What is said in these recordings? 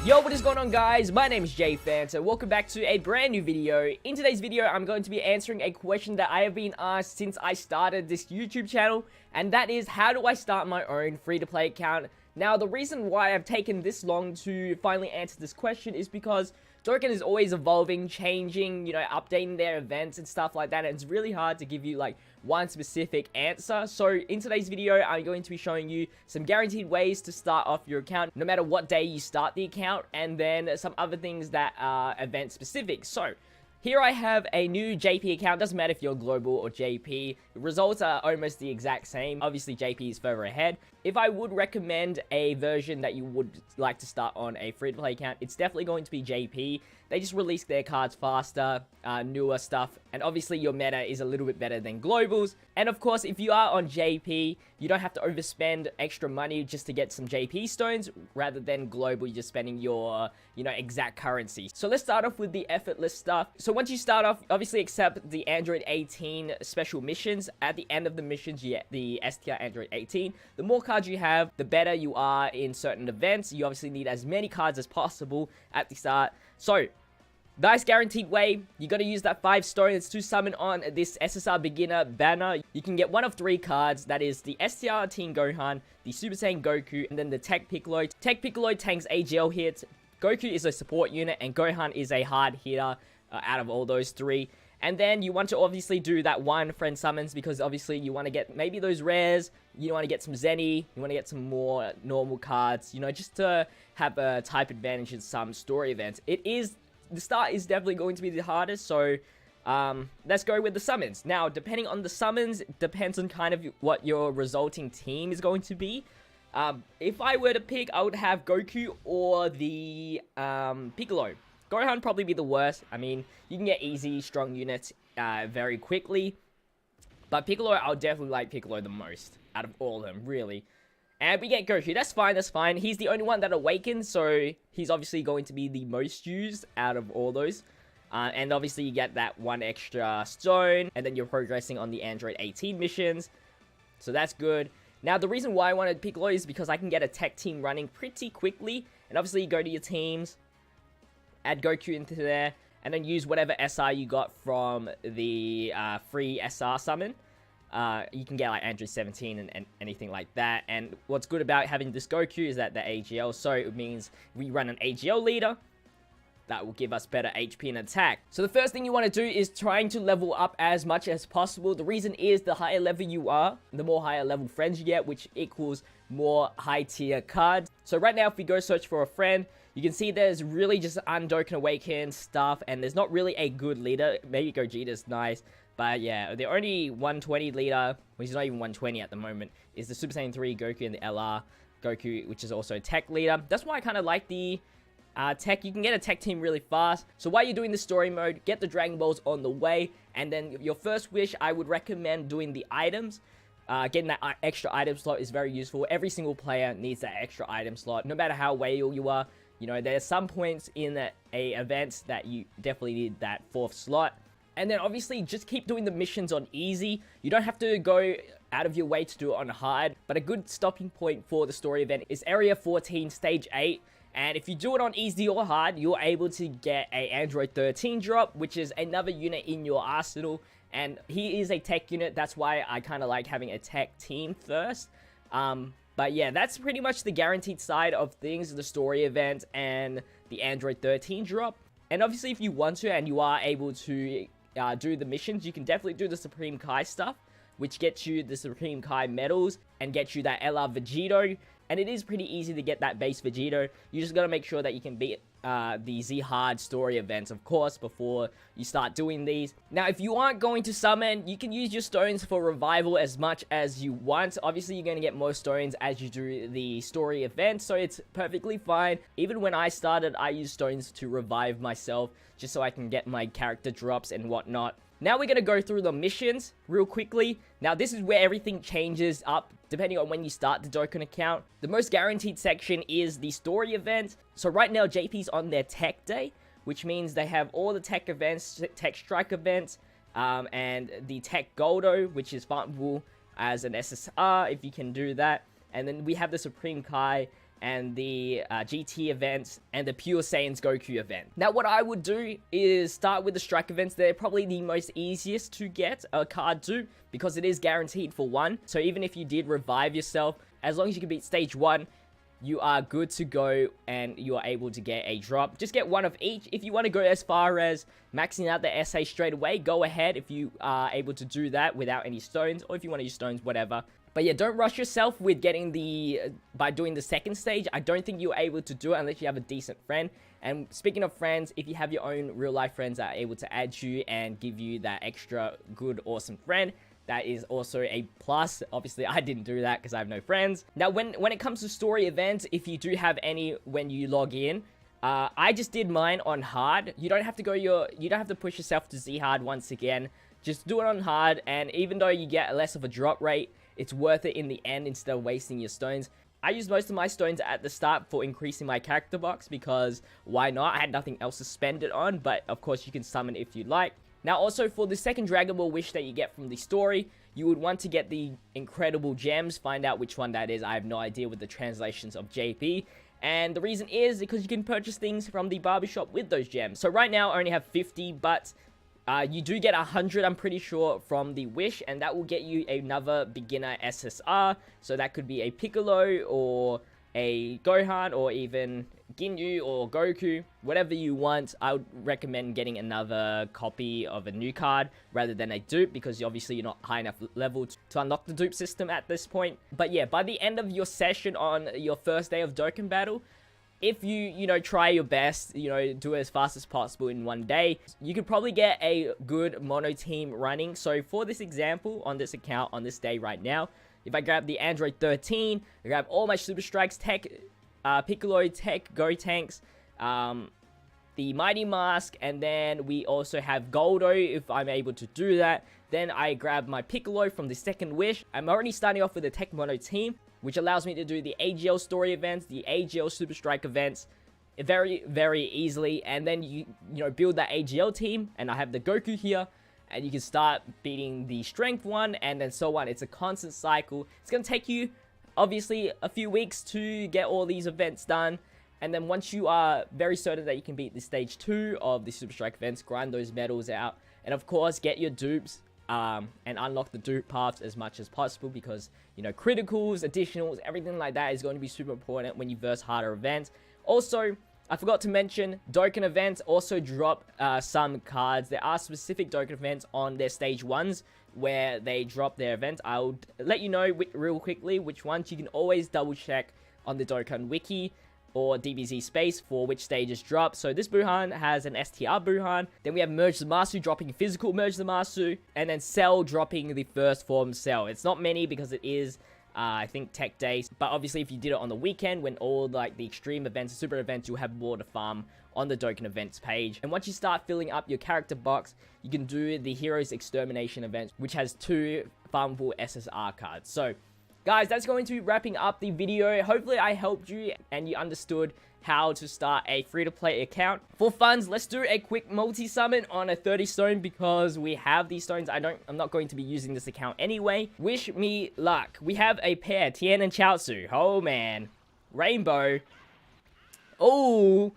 Yo, what is going on, guys? My name is JFan, so welcome back to a brand new video. In today's video, I'm going to be answering a question that I have been asked since I started this YouTube channel, and that is, how do I start my own free-to-play account? Now, the reason why I've taken this long to finally answer this question is because Dokkan is always evolving, changing, updating their events and stuff like that, and it's really hard to give you, one specific answer. So, in today's video, I'm going to be showing you some guaranteed ways to start off your account, no matter what day you start the account, and then some other things that are event specific. So, here I have a new JP account. Doesn't matter if you're global or JP. The results are almost the exact same. Obviously, JP is further ahead. If I would recommend a version that you would like to start on a free-to-play account, it's definitely going to be JP. They just release their cards faster, newer stuff, and obviously your meta is a little bit better than globals. And of course, if you are on JP, you don't have to overspend extra money just to get some JP stones, rather than global, you're just spending your, exact currency. So let's start off with the effortless stuff. So once you start off, obviously accept the Android 18 special missions. At the end of the missions, you get the STR Android 18. The more cards you have, the better you are in certain events. You obviously need as many cards as possible at the start. So, nice guaranteed way, you gotta use that 5 stones to summon on this SSR beginner banner. You can get one of 3 cards, that is the STR Teen Gohan, the Super Saiyan Goku, and then the Tech Piccolo. Tech Piccolo tanks AGL hits, Goku is a support unit, and Gohan is a hard hitter out of all those 3. And then you want to obviously do that one friend summons, because obviously you want to get maybe those rares, you want to get some Zenny, you want to get some more normal cards, just to have a type advantage in some story events. The start is definitely going to be the hardest, so let's go with the summons. Now, depending on the summons, depends on kind of what your resulting team is going to be. If I were to pick, I would have Goku or the Piccolo. Gohan probably be the worst. I mean, you can get easy, strong units very quickly. But Piccolo, I would definitely like Piccolo the most out of all of them, really. And we get Goku. That's fine, that's fine. He's the only one that awakens, so he's obviously going to be the most used out of all those. And obviously you get that one extra stone, and then you're progressing on the Android 18 missions. So that's good. Now, the reason why I wanted Piccolo is because I can get a tech team running pretty quickly. And obviously you go to your teams, add Goku into there, and then use whatever SR you got from the free SR summon. You can get like Android 17 and anything like that. And what's good about having this Goku is that the AGL, so it means we run an AGL leader. That will give us better HP and attack. So the first thing you want to do is trying to level up as much as possible. The reason is the higher level you are, the more higher level friends you get, which equals more high tier cards. So right now, if we go search for a friend, you can see there's really just Undoken Awaken stuff, and there's not really a good leader. Maybe Gogeta's nice, but yeah, the only 120 leader, well, he's not even 120 at the moment, is the Super Saiyan 3 Goku and the LR Goku, which is also a tech leader. That's why I kind of like the tech. You can get a tech team really fast. So while you're doing the story mode, get the Dragon Balls on the way, and then your first wish, I would recommend doing the items. Getting that extra item slot is very useful. Every single player needs that extra item slot, no matter how whale you are. There's some points in a event that you definitely need that 4th slot. And then obviously just keep doing the missions on easy. You don't have to go out of your way to do it on hard, but a good stopping point for the story event is Area 14, Stage 8. And if you do it on easy or hard, you're able to get a Android 13 drop, which is another unit in your arsenal. And he is a tech unit, that's why I kind of like having a tech team first. But yeah, that's pretty much the guaranteed side of things, the story event and the Android 13 drop. And obviously if you want to and you are able to do the missions, you can definitely do the Supreme Kai stuff, which gets you the Supreme Kai medals and gets you that LR Vegito. And it is pretty easy to get that base Vegito. You just gotta make sure that you can beat the Z-Hard story events, of course, before you start doing these. Now, if you aren't going to summon, you can use your stones for revival as much as you want. Obviously, you're going to get more stones as you do the story event, so it's perfectly fine. Even when I started, I used stones to revive myself, just so I can get my character drops and whatnot. Now we're going to go through the missions real quickly. Now this is where everything changes up depending on when you start the Dokkan account. The most guaranteed section is the story event. So right now JP's on their tech day, which means they have all the tech events, tech strike events, and the tech Goldo, which is farmable as an SSR if you can do that. And then we have the Supreme Kai and the GT events, and the Pure Saiyans Goku event. Now, what I would do is start with the strike events. They're probably the most easiest to get a card to, because it is guaranteed for 1. So even if you did revive yourself, as long as you can beat stage 1, you are good to go, and you are able to get a drop. Just get 1 of each. If you want to go as far as maxing out the SA straight away, go ahead if you are able to do that without any stones, or if you want to use stones, whatever. But yeah, don't rush yourself with getting by doing the second stage. I don't think you're able to do it unless you have a decent friend. And speaking of friends, if you have your own real life friends that are able to add you and give you that extra good, awesome friend, that is also a plus. Obviously, I didn't do that because I have no friends. Now, when it comes to story events, if you do have any when you log in, I just did mine on hard. You don't have to you don't have to push yourself to Z hard once again. Just do it on hard, and even though you get less of a drop rate, it's worth it in the end instead of wasting your stones. I used most of my stones at the start for increasing my character box, because why not? I had nothing else to spend it on, but of course you can summon if you'd like. Now, also for the second Dragon Ball wish that you get from the story, you would want to get the incredible gems. Find out which one that is. I have no idea with the translations of JP. And the reason is because you can purchase things from the barbershop with those gems. So right now I only have 50, but you do get 100, I'm pretty sure, from the wish, and that will get you another beginner SSR. So that could be a Piccolo, or a Gohan, or even Ginyu, or Goku, whatever you want. I would recommend getting another copy of a new card rather than a dupe, because obviously you're not high enough level to unlock the dupe system at this point. But yeah, by the end of your session on your first day of Dokkan Battle, if you try your best, do it as fast as possible in 1 day, you could probably get a good mono team running. So for this example, on this account, on this day right now, if I grab the Android 13, I grab all my Super Strikes, Tech, Piccolo, Tech, Gotenks, the Mighty Mask, and then we also have Goldo, if I'm able to do that. Then I grab my Piccolo from the second wish. I'm already starting off with a Tech Mono team, which allows me to do the AGL story events, the AGL Super Strike events very, very easily. And then you build that AGL team, and I have the Goku here, and you can start beating the strength one, and then so on. It's a constant cycle. It's going to take you, obviously, a few weeks to get all these events done. And then once you are very certain that you can beat the stage 2 of the Super Strike events, grind those medals out, and of course, get your dupes, and unlock the dupe paths as much as possible, because, criticals, additionals, everything like that is going to be super important when you verse harder events. Also, I forgot to mention, Dokkan events also drop some cards. There are specific Dokkan events on their stage 1s where they drop their events. I'll let you know real quickly which ones. You can always double check on the Dokkan Wiki or DBZ Space for which stages drop. So this Buhan has an STR Buhan. Then we have Merge Zamasu dropping physical Merge Zamasu. And then Cell dropping the first form Cell. It's not many because it is, I think, Tech Days. But obviously if you did it on the weekend when all the extreme events, super events, you'll have more to farm on the Dokkan events page. And once you start filling up your character box, you can do the Heroes Extermination event, which has 2 farmable SSR cards. So guys, that's going to be wrapping up the video. Hopefully I helped you and you understood how to start a free-to-play account. For funds, let's do a quick multi-summon on a 30 stone, because we have these stones. I'm not going to be using this account anyway. Wish me luck. We have a pair, Tien and Chaozu. Oh man. Rainbow. Oh,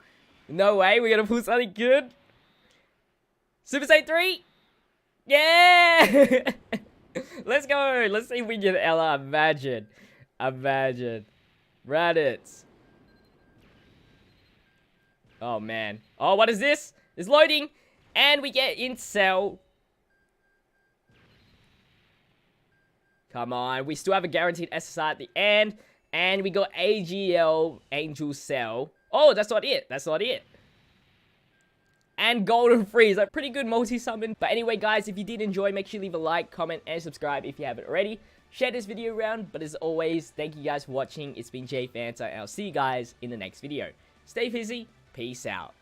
no way. We're gonna pull something good. Super Saiyan 3. Yeah. Let's go. Let's see if we get Ella. Imagine. Raditz. Oh, man. Oh, what is this? It's loading. And we get Incel. Come on. We still have a guaranteed SSR at the end. And we got AGL Angel Cell. Oh, that's not it. And Golden Freeze, a pretty good multi-summon. But anyway, guys, if you did enjoy, make sure you leave a like, comment, and subscribe if you haven't already. Share this video around, but as always, thank you guys for watching. It's been JayFanta, and I'll see you guys in the next video. Stay busy, peace out.